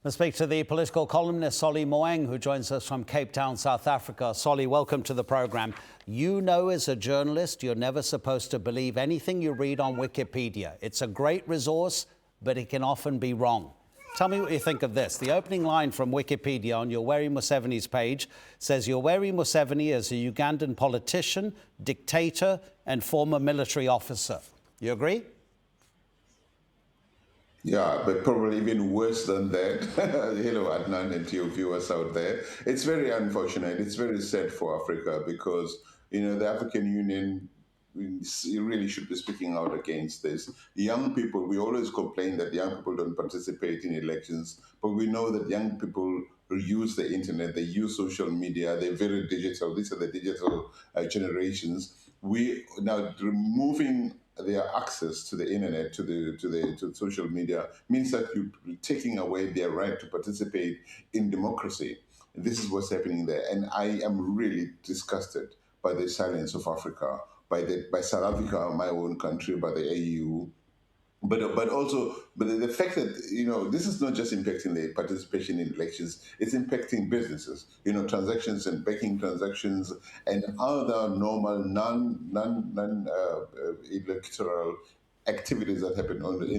Let's speak to the political columnist, Solly Moeng, who joins us from Cape Town, South Africa. Solly, welcome to the programme. You know, as a journalist, you're never supposed to believe anything you read on Wikipedia. It's a great resource, but it can often be wrong. Tell me what you think of this. The opening line from Wikipedia on Yoweri Museveni's page says Yoweri Museveni is a Ugandan politician, dictator and former military officer. You agree? Yeah, but probably even worse than that. Hello, Adnan, and to your viewers out there. It's very unfortunate. It's very sad for Africa because, the African Union really should be speaking out against this. Young people, we always complain that young people don't participate in elections, but we know that young people use the internet, they use social media, they're very digital. These are the digital generations. We now removing their access to the internet, to social media, means that you're taking away their right to participate in democracy. And this is what's happening there. And I am really disgusted by the silence of Africa, by South Africa, my own country, by the AU. But the fact that this is not just impacting the participation in elections, it's impacting businesses, transactions and banking transactions and other normal non electoral activities that happen on the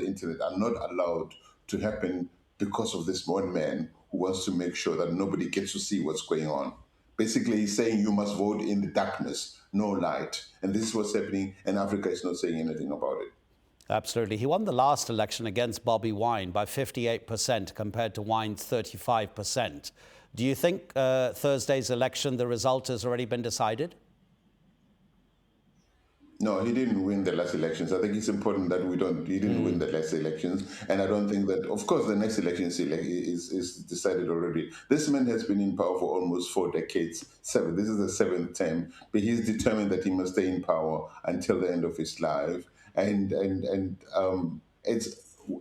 internet are not allowed to happen because of this one man who wants to make sure that nobody gets to see what's going on. Basically, he's saying you must vote in the darkness, no light, and this is what's happening, and Africa is not saying anything about it. Absolutely. He won the last election against Bobi Wine by 58% compared to Wine's 35%. Do you think Thursday's election, the result has already been decided? No, he didn't win the last elections. I think it's important that he didn't win the last elections. And I don't think that, of course, the next election is decided already. This man has been in power for almost 4 decades. This is the 7th term. But he's determined that he must stay in power until the end of his life. And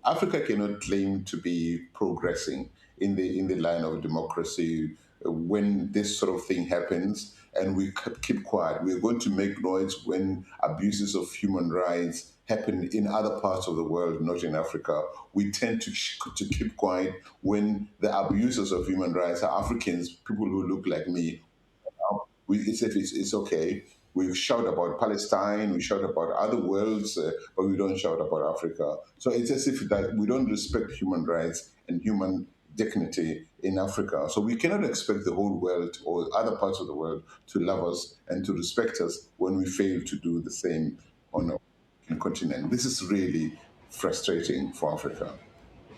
Africa cannot claim to be progressing in the line of democracy when this sort of thing happens, and we keep quiet. We're going to make noise when abuses of human rights happen in other parts of the world, not in Africa. We tend to keep quiet when the abusers of human rights are Africans, people who look like me. It's okay. We shout about Palestine, we shout about other worlds, but we don't shout about Africa. So it's as if that we don't respect human rights and human dignity in Africa. So we cannot expect the whole world or other parts of the world to love us and to respect us when we fail to do the same on our continent. This is really frustrating for Africa.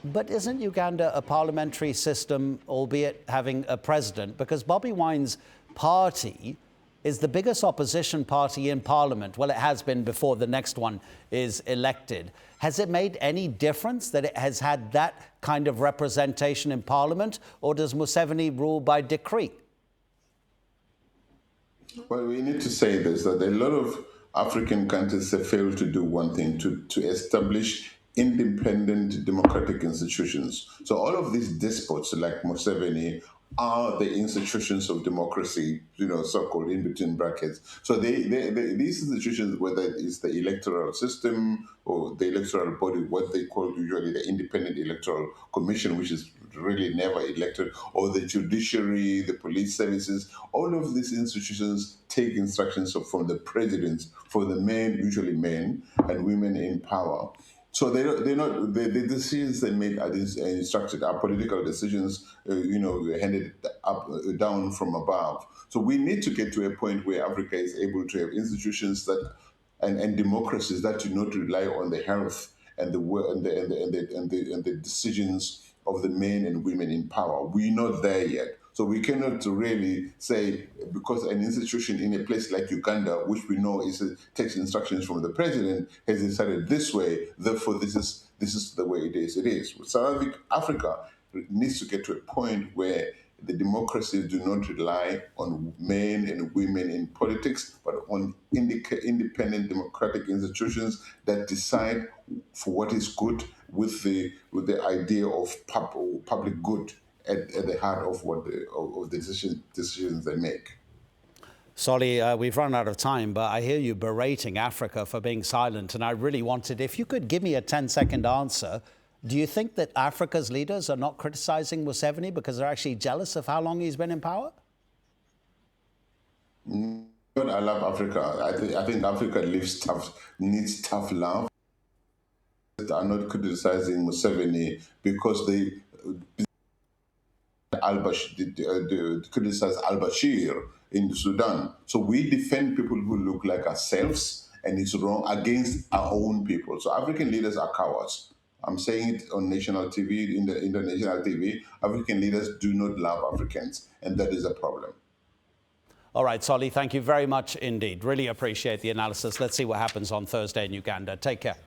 But isn't Uganda a parliamentary system, albeit having a president? Because Bobi Wine's party is the biggest opposition party in parliament. Well, it has been before the next one is elected. Has it made any difference that it has had that kind of representation in parliament, or does Museveni rule by decree? Well, we need to say this, that a lot of African countries have failed to do one thing, to establish independent democratic institutions. So all of these despots like Museveni are the institutions of democracy, so-called in between brackets. So these institutions, whether it's the electoral system or the electoral body, what they call usually the Independent Electoral Commission, which is really never elected, or the judiciary, the police services, all of these institutions take instructions from the presidents, for the men, usually men and women in power. So the decisions they make are instructed, are political decisions, handed down from above. So we need to get to a point where Africa is able to have institutions that and democracies that do not rely on the health and the decisions of the men and women in power. We're not there yet. So we cannot really say, because an institution in a place like Uganda, which we know takes instructions from the president, has decided this way, therefore this is the way it is. It is. South Africa needs to get to a point where the democracies do not rely on men and women in politics, but on independent democratic institutions that decide for what is good with the idea of public good at the heart of the decisions they make. Solly, we've run out of time, but I hear you berating Africa for being silent, and I really wanted, if you could give me a 10-second answer, Do you think that Africa's leaders are not criticizing Museveni because they're actually jealous of how long he's been in power? But I love Africa. I think Africa needs tough love. Are not criticizing Museveni because they criticize al-Bashir in Sudan. So we defend people who look like ourselves, and it's wrong against our own people. So African leaders are cowards. I'm saying it on national TV, in the international TV. African leaders do not love Africans, and that is a problem. All right, Solly, thank you very much indeed. Really appreciate the analysis. Let's see what happens on Thursday in Uganda. Take care.